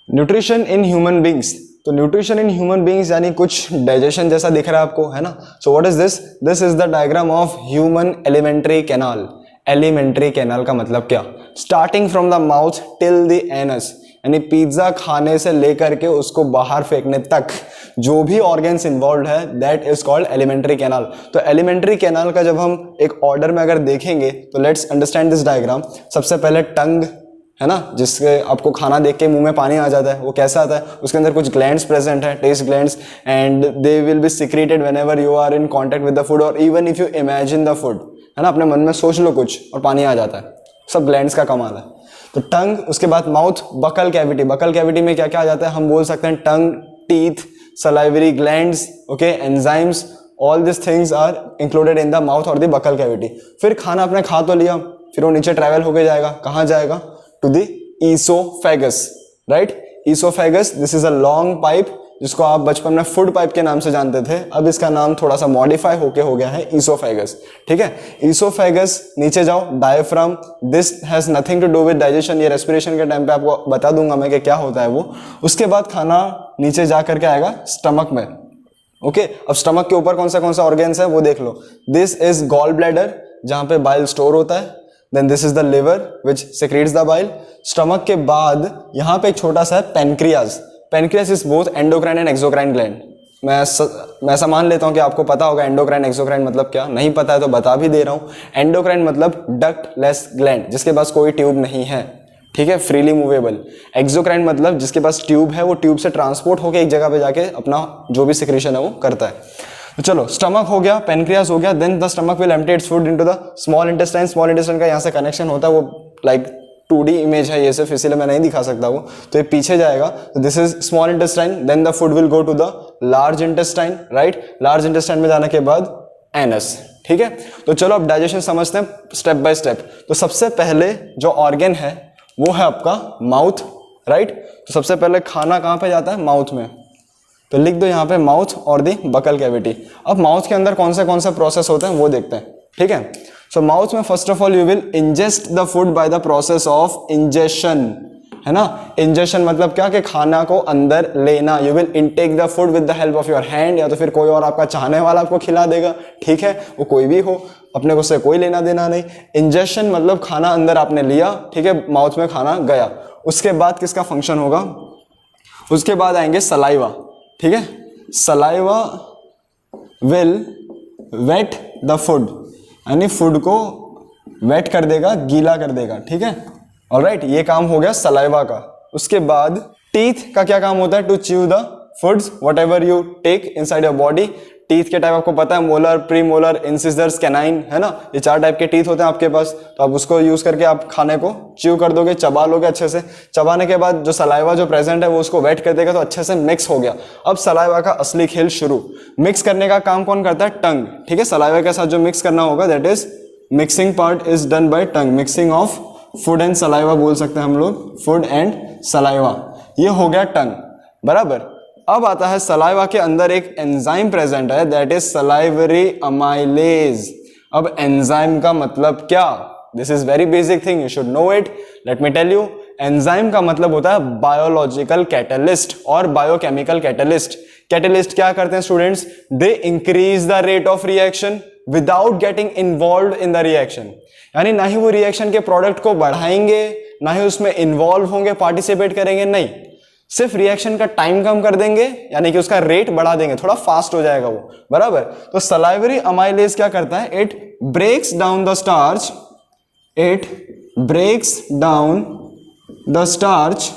Nutrition in human beings, तो nutrition in human beings यानी कुछ डाइजेशन जैसा दिख रहा है आपको, है ना। So what is this, this is the diagram of human alimentary canal. Alimentary canal का मतलब क्या, starting from the mouth till the anus, यानी पिज्जा खाने से लेकर के उसको बाहर फेंकने तक जो भी ऑर्गन्स इन्वॉल्व है that is called elementary canal. तो एलिमेंट्री कैनाल का जब हम एक ऑर्डर में अगर देखेंगे तो लेट्स अंडरस्टैंड दिस डायग्राम। सबसे पहले टंग, है ना, जिसके आपको खाना देख के मुंह में पानी आ जाता है, वो कैसा आता है, उसके अंदर कुछ ग्लैंड्स प्रेजेंट है, test glands, and they will be secreted whenever you are in contact with the food और even if you imagine the food, है ना, अपने मन में सोच लो कुछ और पानी आ जाता है, सब ग्लैंड्स का कमाल है। तो टंग, उसके बाद mouth, buccal cavity, buccal cavity में क्या क्या आ जाता है, हम बोल सकते हैं tongue, teeth, salivary glands, okay, enzymes, all this things are included in the mouth और द बकल कैविटी। फिर खाना आपने खा तो लिया, फिर वो नीचे ट्रैवल होके जाएगा, कहाँ जाएगा, to the oesophagus, right. Oesophagus, this is a long pipe जिसको आप बचपन में फूड पाइप के नाम से जानते थे, अब इसका नाम थोड़ा सा मॉडिफाई होके हो गया है ईसोफेगस, ठीक है। ईसोफेगस, नीचे जाओ, diaphragm, this has nothing to do with digestion, ये रेस्पिरेशन के टाइम पे आपको बता दूंगा मैं कि क्या होता है वो। उसके बाद खाना नीचे जा करके आएगा स्टमक में, ओके। अब स्टमक के ऊपर कौन सा ऑर्गन्स है वो देख लो, दिस इज गॉल ब्लैडर जहां पे बाइल स्टोर होता है, then this is the liver which secretes the bile. Stomach के बाद यहाँ पे एक छोटा सा है pancreas, pancreas is both endocrine and exocrine gland. मैं ऐसा मान लेता हूं कि आपको पता होगा एंडोक्राइन एक्सोक्राइन मतलब क्या, नहीं पता है तो बता भी दे रहा हूं। एंडोक्राइन मतलब डक्टलेस ग्लैंड, जिसके पास कोई ट्यूब नहीं है, ठीक है, फ्रीली मूवेबल। एक्सोक्राइन मतलब जिसके पास ट्यूब है, वो ट्यूब से ट्रांसपोर्ट होकर एक जगह पे जाके अपना जो भी सिक्रीशन है वो करता है। तो चलो, स्टमक हो गया, पेनक्रियाज हो गया, then the stomach will empty its food into the small intestine. Small intestine का यहाँ से कनेक्शन होता है, वो लाइक 2D इमेज है ये सिर्फ, इसीलिए मैं नहीं दिखा सकता वो, तो ये पीछे जाएगा। तो this is small intestine, then the food will go to the large intestine, right. Large intestine में जाने के बाद एनस, ठीक है। तो चलो अब डाइजेशन समझते हैं स्टेप बाय स्टेप। तो सबसे पहले जो ऑर्गन है वो है आपका माउथ, राइट। तो सबसे पहले खाना कहाँ पे जाता है, माउथ में, तो लिख दो यहाँ पे माउथ और दी बकल कैविटी। अब माउथ के अंदर कौन सा प्रोसेस होते हैं वो देखते हैं, ठीक है। सो माउथ में first of all you will ingest the food by the process of ingestion, है ना। इंजेशन मतलब क्या, कि खाना को अंदर लेना। You will intake the food with the help of your hand, या तो फिर कोई और आपका चाहने वाला आपको खिला देगा, ठीक है, वो कोई भी हो, अपने को से कोई लेना देना नहीं। इंजेशन मतलब खाना अंदर आपने लिया, ठीक है, माउथ में खाना गया। उसके बाद किसका फंक्शन होगा, उसके बाद आएंगे सलाइवा, ठीक है। Saliva will wet the food, यानी फूड को वेट कर देगा, गीला कर देगा, ठीक है, ऑलराइट। ये काम हो गया सलाइवा का। उसके बाद टीथ का क्या काम होता है, to chew the foods whatever you take inside your body. Teeth के टाइप आपको पता है, molar, premolar, incisors, canine, है ना, ये 4 टाइप के टीथ होते हैं आपके पास। तो आप उसको यूज करके आप खाने को च्यू कर दोगे, चबा लोगे अच्छे से। चबाने के बाद जो सलाइवा जो प्रेजेंट है वो उसको वेट कर देगा, तो अच्छे से मिक्स हो गया। अब सलाइवा का असली खेल शुरू। मिक्स करने का काम कौन करता है, टंग, ठीक है। सलाइवा के साथ जो मिक्स करना होगा that is mixing part is done by tongue. Mixing of food and saliva बोल सकते हैं हम लोग, फूड एंड सलाइवा, ये हो गया टंग, बराबर। अब आता है सलाइवा के अंदर एक एंजाइम प्रेजेंट है दैट इज सलाइवरी अमाइलेज। अब एंजाइम का मतलब क्या, this is very basic thing, you should know it, let me tell you. Enzyme का मतलब होता है बायोलॉजिकल कैटलिस्ट और बायोकेमिकल कैटलिस्ट। कैटलिस्ट क्या करते हैं students, they increase the rate of reaction without getting involve in the reaction, यानी ना ही वो रिएक्शन के प्रोडक्ट को बढ़ाएंगे, ना ही उसमें इन्वॉल्व होंगे, पार्टिसिपेट करेंगे, नहीं, सिर्फ रिएक्शन का टाइम कम कर देंगे, यानी कि उसका रेट बढ़ा देंगे, थोड़ा फास्ट हो जाएगा वो, बराबर। तो सलाइवरी अमाइलेज क्या करता है, it breaks down the starch, it breaks down the starch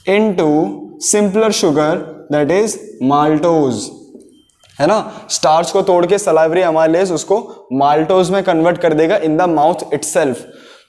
into simpler sugar that is maltose, है ना। स्टार्च को तोड़ के सलाइवरी अमाइलेज उसको माल्टोज में कन्वर्ट कर देगा इन द माउथ इटसेल्फ।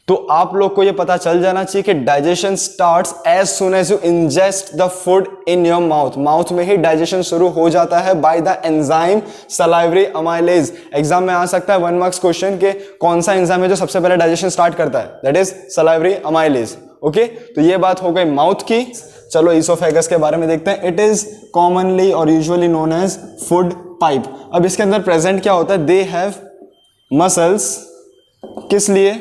तो आप लोग को ये पता चल जाना चाहिए कि digestion starts as soon as you ingest the food in your mouth. Mouth में ही डाइजेशन शुरू हो जाता है by the enzyme salivary amylase. Exam में आ सकता है 1 मार्क्स क्वेश्चन के कौन सा एंजाइम है जो सबसे पहले डाइजेशन स्टार्ट करता है, that is salivary amylase, okay. तो ये बात हो गई माउथ की। चलो ईसोफेगस के बारे में देखते हैं। इट इज कॉमनली और usually known as food pipe. अब इसके अंदर प्रेजेंट क्या होता है, दे हैव मसल्स, किस लिए,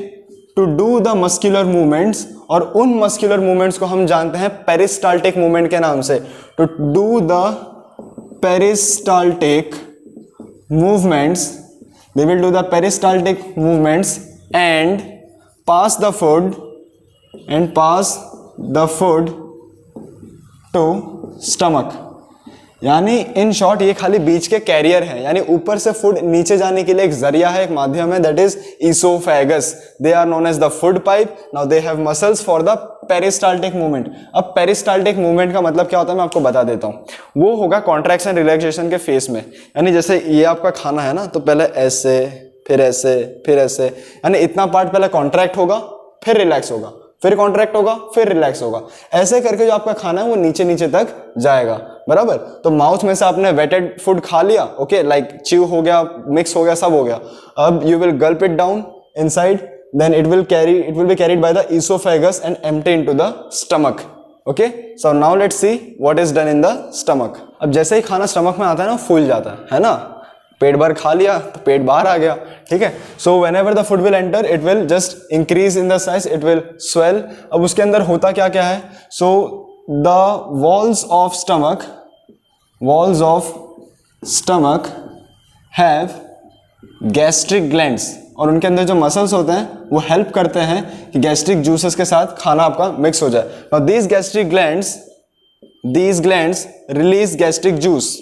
to do the muscular movements और उन मस्कुलर मूवमेंट्स को हम जानते हैं पेरिस्टाल्टिक मूवमेंट के नाम से। To do the peristaltic movements, they will do the peristaltic movements and pass the food to stomach. यानी इन शॉर्ट ये खाली बीच के कैरियर है, यानी ऊपर से फूड नीचे जाने के लिए एक जरिया है, एक माध्यम है, that is oesophagus. They are known as the food pipe. Now they have muscles for the peristaltic movement. अब पेरिस्टाल्टिक मूवमेंट का मतलब क्या होता है मैं आपको बता देता हूं। वो होगा कॉन्ट्रैक्शन रिलैक्सेशन के फेस में। यानी जैसे ये आपका खाना है ना, तो पहले ऐसे, फिर ऐसे, फिर ऐसे, यानी इतना पार्ट पहले कॉन्ट्रैक्ट होगा, फिर रिलैक्स होगा, फिर कॉन्ट्रैक्ट होगा, फिर रिलैक्स होगा। ऐसे करके जो आपका खाना है वो नीचे नीचे तक जाएगा, बराबर। तो माउथ में से आपने वेटेड फूड खा लिया, ओके, लाइक च्यू हो गया, मिक्स हो गया, सब हो गया। अब you will gulp it down inside, then it will be carried by the oesophagus and empty into the stomach. Okay, so now let's see what is done in the stomach. अब जैसे ही खाना stomach में आता है ना, फूल जाता है ना, पेट भर खा लिया तो पेट बाहर आ गया, ठीक है। So when ever the food will enter, it will just increase in the size, it will swell. अब उसके अंदर होता क्या क्या है, so the walls of stomach have gastric glands, और उनके अंदर जो मसल्स होते हैं वो हेल्प करते हैं कि गैस्ट्रिक जूसेस के साथ खाना आपका मिक्स हो जाए। Now these gastric glands release gastric juice,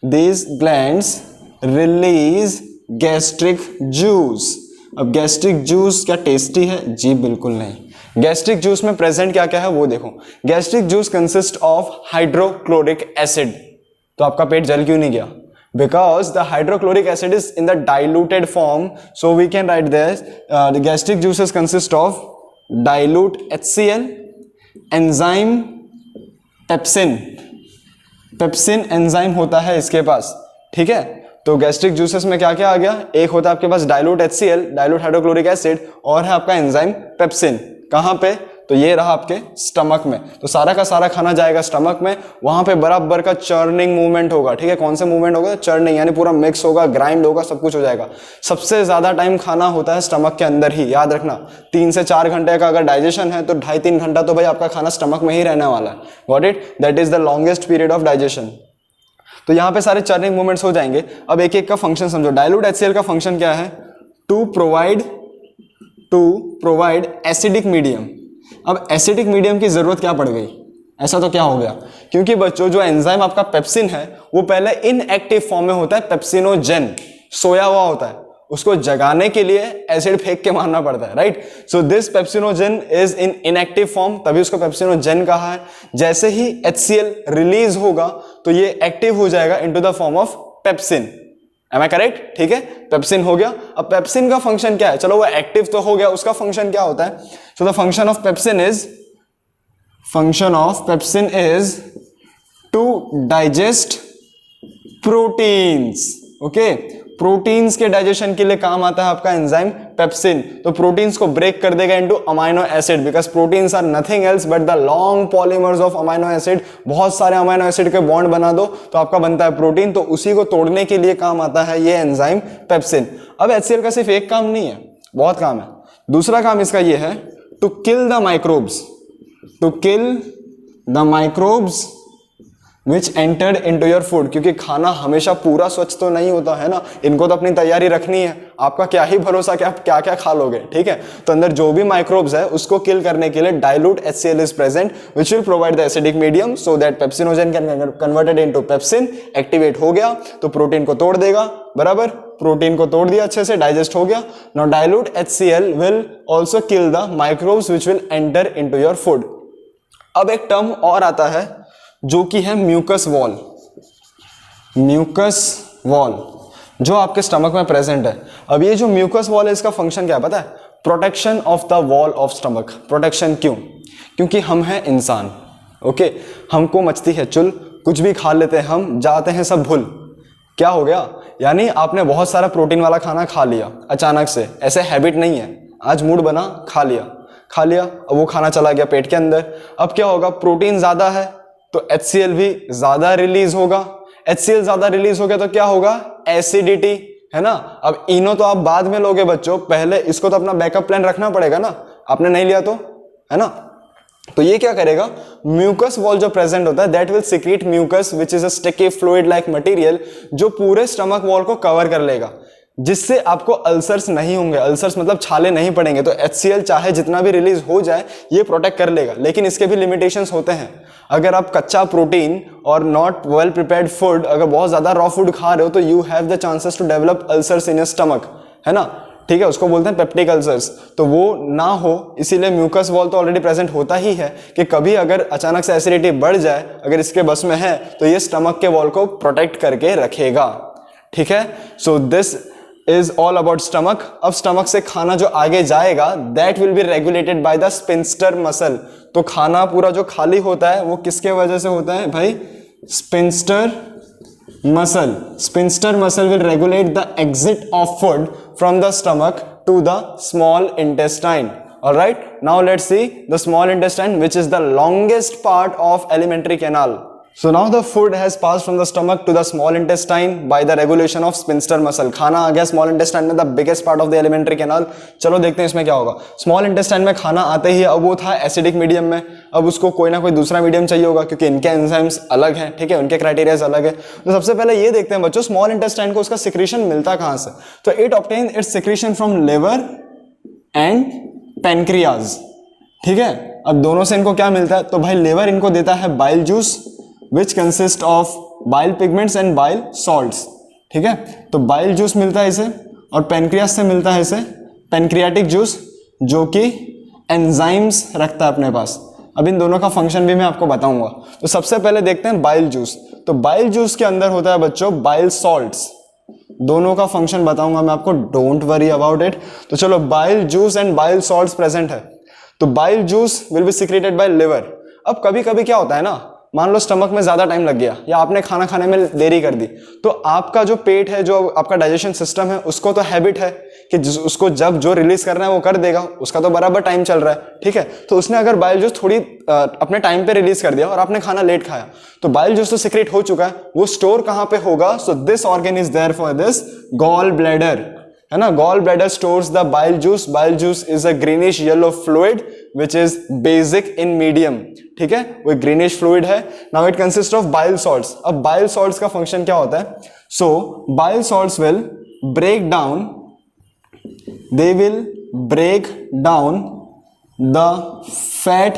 these glands release gastric juice। अब गैस्ट्रिक जूस क्या टेस्टी है? जी बिल्कुल नहीं। गैस्ट्रिक जूस में प्रेजेंट क्या क्या है वो देखो। Gastric juice consist of hydrochloric acid. तो आपका पेट जल क्यों नहीं गया? Because the hydrochloric acid is in the diluted form, so we can write this, the gastric juices consist of dilute HCl, enzyme pepsin. Pepsin enzyme होता है इसके पास, ठीक है। तो गैस्ट्रिक जूसेस में क्या क्या आ गया? एक होता है आपके पास dilute HCl, dilute hydrochloric acid, और है आपका एंजाइम पेप्सिन। कहां पे? तो ये रहा आपके स्टमक में। तो सारा का सारा खाना जाएगा स्टमक में, वहां पे बराबर का चर्निंग मूवमेंट होगा, ठीक है। कौन सा मूवमेंट होगा? चर्निंग, यानी पूरा मिक्स होगा, ग्राइंड होगा, सब कुछ हो जाएगा। सबसे ज्यादा टाइम खाना होता है स्टमक के अंदर ही, याद रखना। 3 से 4 घंटे का अगर डाइजेशन है तो 2.5-3 घंटा तो भाई आपका खाना स्टमक में ही रहने वाला है। Got it? That is the longest period of digestion. तो यहाँ पे सारे चर्निंग मूवमेंट्स हो जाएंगे। अब एक एक का फंक्शन समझो। डाइल्यूट HCl का फंक्शन क्या है? To provide acidic medium. अब एसिडिक मीडियम की जरूरत क्या पड़ गई? ऐसा तो क्या हो गया? क्योंकि बच्चों जो एंजाइम आपका पेप्सिन है वो पहले इनएक्टिव फॉर्म में होता है, पेप्सिनोजेन, सोया हुआ होता है। उसको जगाने के लिए एसिड फेंक के मारना पड़ता है, right. So this pepsinogen is in inactive form, तभी उसको पेप्सिनोजेन कहा है। जैसे ही HCl रिलीज होगा तो ये एक्टिव हो जाएगा into the form of pepsin. Am I correct? ठीक है, पेप्सिन हो गया। अब पेप्सिन का फंक्शन क्या है? चलो वो एक्टिव तो हो गया, उसका फंक्शन क्या होता है? So the function of pepsin is to digest proteins. Okay, proteins के डाइजेशन के लिए काम आता है आपका एंजाइम पेप्सिन। तो प्रोटीन्स को ब्रेक कर देगा into amino acid, because proteins are nothing else but the long polymers of amino acid. बहुत सारे अमाइनो एसिड के बॉन्ड बना दो तो आपका बनता है प्रोटीन, तो उसी को तोड़ने के लिए काम आता है ये एंजाइम पेप्सिन। अब HCl का सिर्फ एक काम नहीं है, बहुत काम है। दूसरा काम इसका ये है to kill the microbes which entered into your food. क्योंकि खाना हमेशा पूरा स्वच्छ तो नहीं होता है ना, इनको तो अपनी तैयारी रखनी है। आपका क्या ही भरोसा कि आप क्या क्या खा लोगे, ठीक है। तो अंदर जो भी माइक्रोब्स है उसको किल करने के लिए dilute HCl is present which will provide the acidic medium so that pepsinogen can converted into pepsin. Activate हो गया तो प्रोटीन को तोड़ देगा, बराबर। प्रोटीन को तोड़ दिया, अच्छे से डाइजेस्ट हो गया। Now dilute HCl will also kill the microbes which will enter into your food. अब एक टर्म और आता है जो कि है म्यूकस वॉल। म्यूकस वॉल जो आपके स्टमक में प्रेजेंट है। अब ये जो म्यूकस वॉल है इसका फंक्शन क्या है पता है? Protection of the wall of stomach. Protection क्यों? क्योंकि हम हैं इंसान, ओके। हमको मचती है चुल, कुछ भी खा लेते हैं हम, जाते हैं सब भूल। क्या हो गया? यानी आपने बहुत सारा प्रोटीन वाला खाना खा लिया अचानक से, ऐसे हैबिट नहीं है, आज मूड बना खा लिया, अब वो खाना चला गया पेट के अंदर। अब क्या होगा? प्रोटीन ज्यादा है तो HCl भी ज्यादा रिलीज होगा। HCl ज्यादा रिलीज हो गया तो क्या होगा? एसिडिटी, है ना। अब इनो तो आप बाद में लोगे बच्चों, पहले इसको तो अपना बैकअप प्लान रखना पड़ेगा ना। आपने नहीं लिया तो, है ना। तो ये क्या करेगा, म्यूकस वॉल जो प्रेजेंट होता है that will secrete mucus which is a sticky fluid like material, जो पूरे स्टमक वॉल को कवर कर लेगा, जिससे आपको अल्सर्स नहीं होंगे। अल्सर्स मतलब छाले नहीं पड़ेंगे। तो HCl चाहे जितना भी रिलीज हो जाए ये प्रोटेक्ट कर लेगा, लेकिन इसके भी लिमिटेशंस होते हैं। अगर आप कच्चा प्रोटीन और नॉट वेल प्रिपेयर्ड फूड, अगर बहुत ज्यादा रॉ फूड खा रहे हो तो you have the chances to develop ulcers in your stomach, है ना, ठीक है, उसको बोलते हैं पेप्टिक अल्सर्स। तो वो ना हो, इसीलिए म्यूकस वॉल तो ऑलरेडी प्रेजेंट होता ही है कि कभी अगर अचानक से एसिडिटी बढ़ जाए, अगर इसके बस में है तो ये स्टमक के वॉल को प्रोटेक्ट करके रखेगा, ठीक है। So this is all about stomach. अब स्टमक से खाना जो आगे जाएगा that will be regulated by the sphincter muscle. तो खाना पूरा जो खाली होता है वो किसके वजह से होता है भाई, sphincter muscle. Sphincter muscle will regulate the exit of food from the stomach to the small intestine. All right, now let's see the small intestine, which is the longest part of alimentary canal. So now the food has passed from the stomach to the small intestine by the regulation of sphincter muscle. खाना आ गया small intestine में, the biggest part of the alimentary canal. चलो देखते हैं इसमें क्या होगा। small intestine में खाना आते ही अब वो था एसिडिक मीडियम में, अब उसको कोई ना कोई दूसरा मीडियम चाहिए होगा क्योंकि इनके एंजाइम्स अलग हैं, ठीक है, उनके क्राइटेरियाज अलग है। तो सबसे पहले ये देखते हैं बच्चों स्मॉल इंटेस्टाइन को उसका सिक्रीशन मिलता कहां से। तो it obtain it's secretion from liver and pancreas, ठीक है। अब दोनों से इनको क्या मिलता है, तो भाई लिवर इनको देता है bile juice which consist of bile pigments and bile salts, ठीक है। तो बाइल जूस मिलता है इसे, और पैनक्रियास से मिलता है इसे पैनक्रियाटिक जूस, जो कि एंजाइम्स रखता है अपने पास। अब इन दोनों का फंक्शन भी मैं आपको बताऊंगा। तो सबसे पहले देखते हैं बाइल जूस। तो बाइल जूस के अंदर होता है बच्चों बाइल सॉल्ट्स। दोनों का फंक्शन बताऊंगा मैं आपको, डोंट वरी अबाउट इट। तो चलो, bile juice and bile salts present है। तो bile juice will be secreted by liver. अब कभी कभी क्या होता है ना, मान लो स्टमक में ज्यादा टाइम लग गया या आपने खाना खाने में देरी कर दी, तो आपका जो पेट है, जो आपका डाइजेशन सिस्टम है, उसको तो हैबिट है कि उसको जब जो रिलीज करना है वो कर देगा, उसका तो बराबर टाइम चल रहा है, ठीक है। तो उसने अगर बाइल जूस थोड़ी अपने टाइम पे रिलीज कर दिया और आपने खाना लेट खाया, तो बाइल जूस तो सिक्रेट हो चुका है, वो स्टोर कहां पे होगा। So this organ is there for this gall bladder, है ना। Gall bladder stores the bile juice. Bile juice is a greenish yellow fluid which is basic in medium, ठीक है, वो ग्रीनिश फ्लूइड है। Now it consist of bile salts. अब bile salts का function क्या होता है, so bile salts will break down, they will break down the fat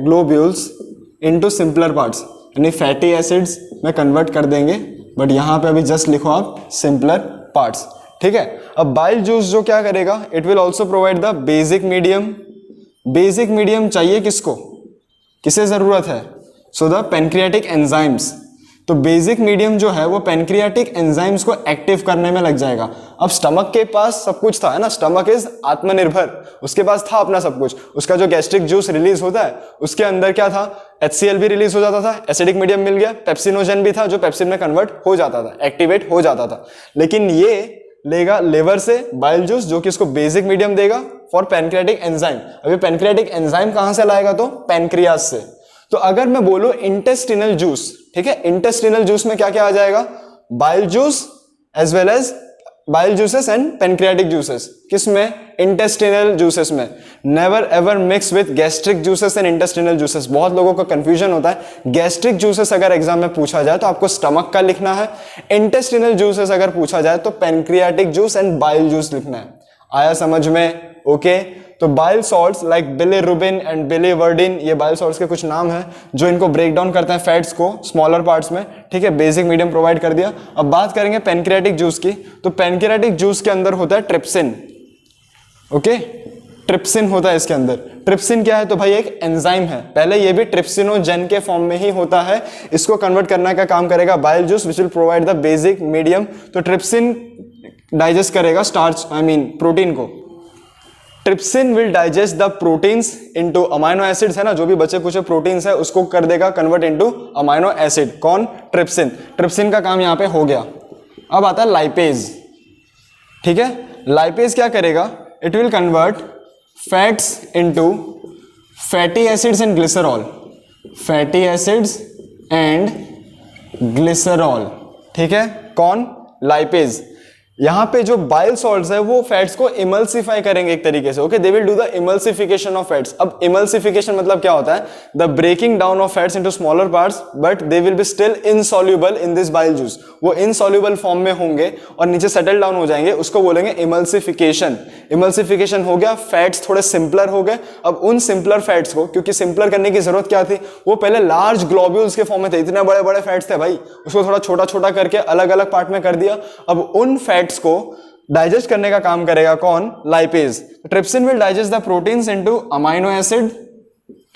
globules into simpler parts, यानी फैटी एसिड्स में कन्वर्ट कर देंगे, बट यहां पे अभी जस्ट लिखो आप सिंपलर पार्ट्स, ठीक है। अब बाइल जूस जो क्या करेगा, it will also provide the basic medium. Basic medium चाहिए किसको, किसे जरूरत है, सो द पैनक्रियाटिक एंजाइम्स। तो बेसिक मीडियम जो है वो पैनक्रियाटिक एंजाइम्स को एक्टिव करने में लग जाएगा। अब स्टमक के पास सब कुछ था, है ना, स्टमक इज आत्मनिर्भर, उसके पास था अपना सब कुछ। उसका जो गैस्ट्रिक जूस रिलीज होता है उसके अंदर क्या था, HCl भी रिलीज हो जाता था, एसिडिक मीडियम मिल गया, पेप्सिनोजन भी था जो पेप्सिन में कन्वर्ट हो जाता था, एक्टिवेट हो जाता था। लेकिन ये लेगा लिवर से बाइल जूस, जो कि इसको बेसिक मीडियम देगा फॉर पैनक्रियाटिक एंजाइम। अभी पैनक्रियाटिक एंजाइम कहां से लाएगा, तो पैनक्रियास से। तो अगर मैं बोलूं इंटेस्टिनल जूस, ठीक है, इंटेस्टिनल जूस में क्या क्या आ जाएगा, bile juice as well as bile juices and pancreatic juices. किसमें, इंटेस्टिनल जूसेस में। Never ever mix with gastric juices and intestinal juices. बहुत लोगों का कंफ्यूजन होता है, गैस्ट्रिक जूसेस अगर एग्जाम में पूछा जाए तो आपको स्टमक का लिखना है, इंटेस्टिनल जूसेस अगर पूछा जाए तो pancreatic juice and bile juice लिखना है। आया समझ में, ओके। तो bile salts like bilirubin and biliverdin, ये बाइल सॉल्ट्स के कुछ नाम हैं जो इनको ब्रेक डाउन करते हैं फैट्स को स्मॉलर पार्ट्स में, ठीक है, बेसिक मीडियम प्रोवाइड कर दिया। अब बात करेंगे पैनक्रियाटिक जूस की। तो पैनक्रियाटिक जूस के अंदर होता है ट्रिप्सिन, ओके, ट्रिप्सिन होता है इसके अंदर। ट्रिप्सिन क्या है, तो भाई एक एंजाइम है, पहले ये भी ट्रिप्सिनोजेन के फॉर्म में ही होता है, इसको कन्वर्ट करने का काम करेगा bile juice which will provide the basic medium. तो ट्रिप्सिन डाइजेस्ट करेगा स्टार्च, आई मीन प्रोटीन को। Trypsin will digest the proteins into amino acids, है ना, जो भी बचे कुछ प्रोटीन्स है उसको कर देगा कन्वर्ट इनटू अमाइनो एसिड। कौन, ट्रिप्सिन। ट्रिप्सिन का काम यहां पे हो गया। अब आता है लाइपेज, ठीक है। लाइपेज क्या करेगा, it will convert fats into fatty acids and glycerol, fatty acids and glycerol, ठीक है। कौन, लाइपेज। यहाँ पे जो बाइल सॉल्ट्स है वो फैट्स को इमल्सिफाई करेंगे एक तरीके से, okay, they will do the emulsification of fats. अब इमल्सिफिकेशन मतलब क्या होता है? The breaking down of fats into smaller parts but they will be still insoluble in this bile juice. वो इनसॉल्युबल फॉर्म में होंगे और नीचे सेटल डाउन हो जाएंगे, उसको बोलेंगे इमल्सिफिकेशन। इमल्सिफिकेशन हो गया, फैट्स थोड़े सिंपलर हो गए। अब उन सिंपलर फैट्स को, क्योंकि सिंपलर करने की जरूरत क्या थी, वो पहले लार्ज ग्लोब्यूल्स के फॉर्म में थे, इतने बड़े बड़े फैट्स थे भाई, उसको थोड़ा छोटा छोटा करके अलग अलग पार्ट में कर दिया। अब उन फैट्स को डाइजेस्ट करने का काम करेगा कौन? Lipase. Trypsin will digest the proteins into amino acid,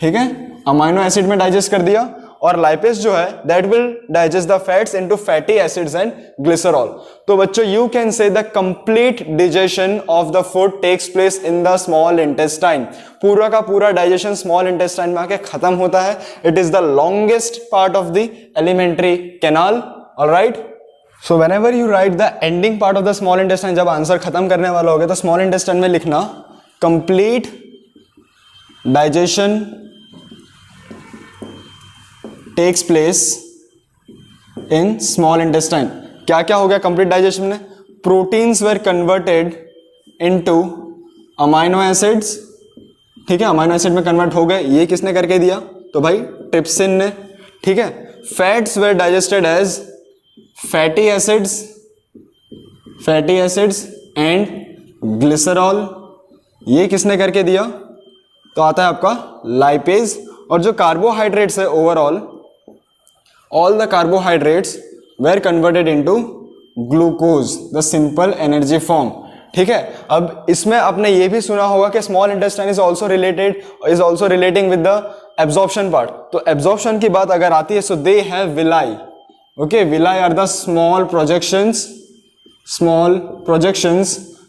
ठीक है, अमाइनो एसिड में डाइजेस्ट कर दिया। और लाइपेज जो है that will digest the fats into fatty acids and glycerol. तो बच्चों you can say the complete digestion of the food takes place in the small intestine. पूरा का पूरा डाइजेशन स्मॉल इंटेस्टाइन में आके खत्म होता है। It is the longest part of the alimentary canal, alright. So whenever you write the ending part of the small intestine, जब answer खत्म करने वाला हो गया तो स्मॉल इंटेस्टाइन में लिखना complete digestion takes place in small intestine. क्या क्या हो गया कंप्लीट डाइजेशन में? Proteins were converted into amino acids, ठीक है, अमाइनो एसिड में कन्वर्ट हो गए। ये किसने करके दिया? तो भाई ट्रिप्सिन ने, ठीक है। Fats were digested as fatty acids and glycerol, ये किसने करके दिया? तो आता है आपका लाइपेज। और जो कार्बोहाइड्रेट्स है overall, all the carbohydrates were converted into glucose, the simple energy form, ठीक है। अब इसमें आपने ये भी सुना होगा कि small intestine is also relating with the absorption part. तो एब्जॉर्प्शन की बात अगर आती है so they have villi, okay, villi are the small projections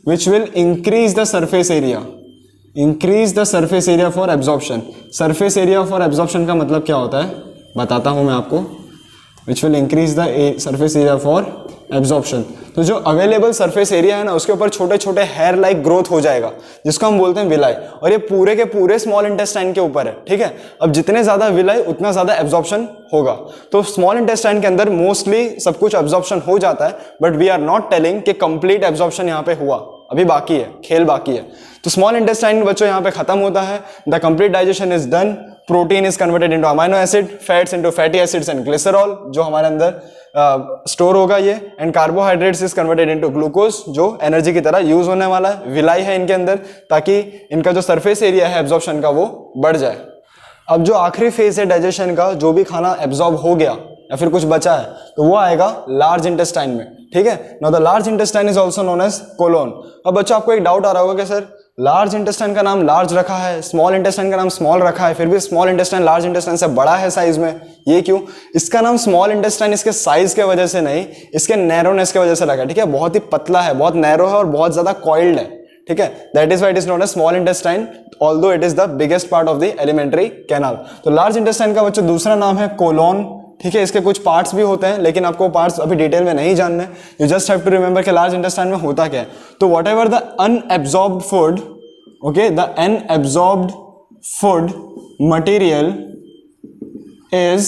which will increase the surface area for absorption। surface area for absorption का मतलब क्या होता है बताता हूं मैं आपको। which will increase the surface area for absorption। तो जो अवेलेबल सरफेस एरिया है ना उसके ऊपर छोटे छोटे हेयर लाइक ग्रोथ हो जाएगा, जिसको हम बोलते हैं विलाई। और ये पूरे के पूरे स्मॉल इंटेस्टाइन के ऊपर है, ठीक है। अब जितने ज्यादा विलाई उतना ज्यादा एब्जॉर्प्शन होगा। तो स्मॉल इंटेस्टाइन के अंदर मोस्टली सब कुछ एब्जॉर्प्शन हो जाता है, but we are not telling कि कंप्लीट एब्जॉर्प्शन यहाँ पे हुआ, अभी बाकी है, खेल बाकी है। तो स्मॉल इंटेस्टाइन बच्चों यहाँ पे खत्म होता है। The complete digestion is done. Protein is converted into amino acid, fats into fatty acids and glycerol, जो हमारे अंदर स्टोर होगा ये, and carbohydrates is converted into glucose, जो एनर्जी की तरह यूज होने वाला है। विलाई है इनके अंदर ताकि इनका जो सरफेस एरिया है एब्जॉर्प्शन का वो बढ़ जाए। अब जो आखिरी फेज है डाइजेशन का, जो भी खाना एब्जॉर्ब हो गया या फिर कुछ बचा है तो वो आएगा लार्ज इंटेस्टाइन में, ठीक है। Now the large intestine is also known as colon. अब बच्चों आपको एक डाउट आ रहा होगा कि सर लार्ज इंटेस्टाइन का नाम लार्ज रखा है, स्मॉल इंटेस्टाइन का नाम स्मॉल रखा है, फिर भी स्मॉल इंटेस्टाइन लार्ज इंटेस्टाइन से बड़ा है साइज में, ये क्यों? इसका नाम स्मॉल इंटेस्टाइन इसके साइज के वजह से नहीं, इसके नैरोनेस के वजह से रखा है, ठीक है। बहुत ही पतला है, बहुत नैरो है और बहुत ज्यादा कॉइल्ड है, ठीक है। That is why it is known as small intestine, although it is the biggest part of the alimentary canal. तो लार्ज इंटेस्टाइन का बच्चों दूसरा नाम है कोलोन, ठीक है। इसके कुछ पार्ट्स भी होते हैं लेकिन आपको पार्ट्स अभी डिटेल में नहीं जानने, you just have to remember कि लार्ज इंटेस्टाइन में होता क्या है। तो whatever the unabsorbed food, okay, the unabsorbed food material is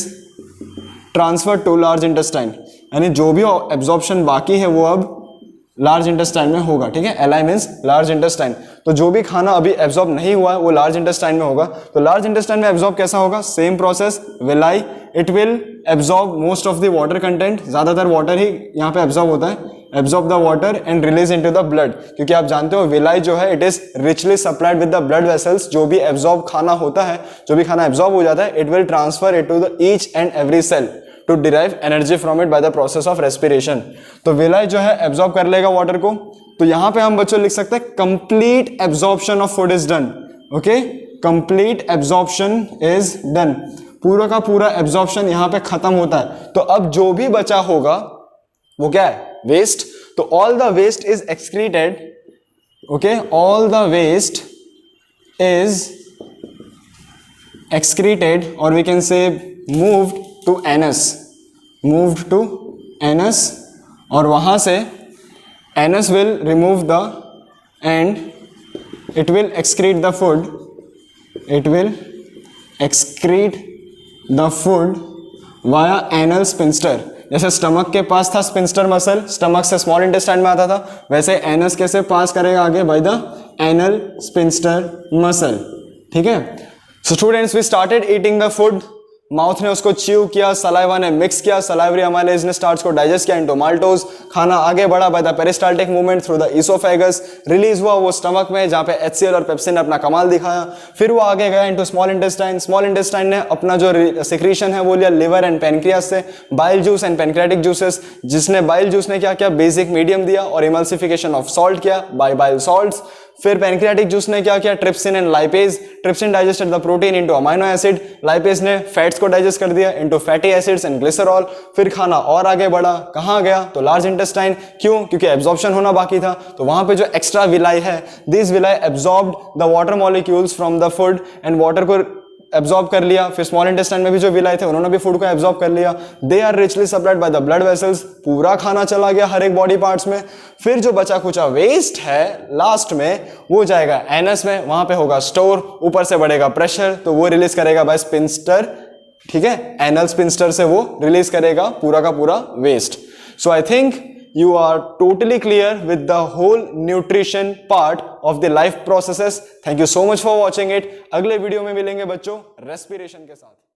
transferred to large intestine, यानी जो भी एब्जॉर्प्शन बाकी है वो अब लार्ज इंटेस्टाइन में होगा, ठीक है। L means large intestine. तो जो भी खाना अभी एब्जॉर्ब नहीं हुआ है वो लार्ज इंटेस्टाइन में होगा। तो लार्ज इंटेस्टाइन में एब्जॉर्ब कैसा होगा? Same process, villi, it will absorb most of the water content, ज्यादातर वाटर ही यहाँ पे एब्जॉर्ब होता है, absorb the water and release into the blood, क्योंकि आप जानते हो विलाई जो है it is richly supplied with the blood vessels. जो भी एब्जॉर्ब खाना होता है, जो भी खाना एब्जॉर्ब हो जाता है, it will transfer it to the each and every cell to derive energy from it by the process of respiration. तो विलाई जो है एब्जॉर्ब कर लेगा वाटर को। तो यहां पे हम बच्चों लिख सकते हैं complete absorption of food is done, okay, complete absorption is done. पूरा का पूरा एब्जॉर्प्शन यहां पे खत्म होता है। तो अब जो भी बचा होगा वो क्या है? वेस्ट। तो all the waste is excreted, okay, all the waste is excreted, or we can say moved to anus, और वहां से anus will remove the and it will excrete the food via anal sphincter. जैसे stomach के पास था sphincter muscle, stomach से small intestine में आता था, वैसे एनस कैसे पास करेगा आगे by the anal sphincter muscle. ठीक है, so students we started eating the food, mouth ने उसको च्यू किया, सलाइवा ने मिक्स किया, सलाइवरी अमाइलेज ने स्टार्च को डाइजेस्ट किया इनटू माल्टोज, खाना आगे बढ़ा by the peristaltic movement through the oesophagus, release हुआ वो स्टमक में जहां पे HCl और पेप्सिन ने अपना कमाल दिखाया, फिर वो आगे गया into small intestine, small intestine ने अपना जो सिक्रीशन है वो लिया लिवर एंड पेनक्रियास से, bile juice and pancreatic juices, जिसने बाइल जूस ने क्या किया, बेसिक मीडियम दिया और इमल्सिफिकेशन ऑफ सॉल्ट किया बाय बाइल सॉल्ट्स। फिर पेनक्रियाटिक जूस ने क्या किया, trypsin and lipase, trypsin digested the protein into amino acid, lipase ने फैट्स को डाइजेस्ट कर दिया into fatty acids and glycerol. फिर खाना और आगे बढ़ा, कहां गया, तो लार्ज इंटेस्टाइन, क्यों, क्योंकि एब्जॉर्प्शन होना बाकी था, तो वहां पे जो एक्स्ट्रा विलाई है, this villi absorbed the water molecules from the food and water को एब्जॉर्ब कर लिया। फिर स्मॉल इंटेस्टाइन में भी जो विलाई थे उन्होंने भी फूड को एब्जॉर्ब कर लिया, they are richly supplied by the blood vessels, पूरा खाना चला गया हर एक बॉडी पार्ट्स में। फिर जो बचा कुचा वेस्ट है लास्ट में वो जाएगा एनस में, वहां पे होगा स्टोर, ऊपर से बढ़ेगा प्रेशर तो वो रिलीज करेगा बाय स्पिंस्टर, ठीक है, एनल स्पिंस्टर से वो रिलीज करेगा पूरा का पूरा waste. So I think you are totally clear with the whole nutrition part of the life processes. Thank you so much for watching it. अगले वीडियो में मिलेंगे बच्चों रेस्पिरेशन के साथ।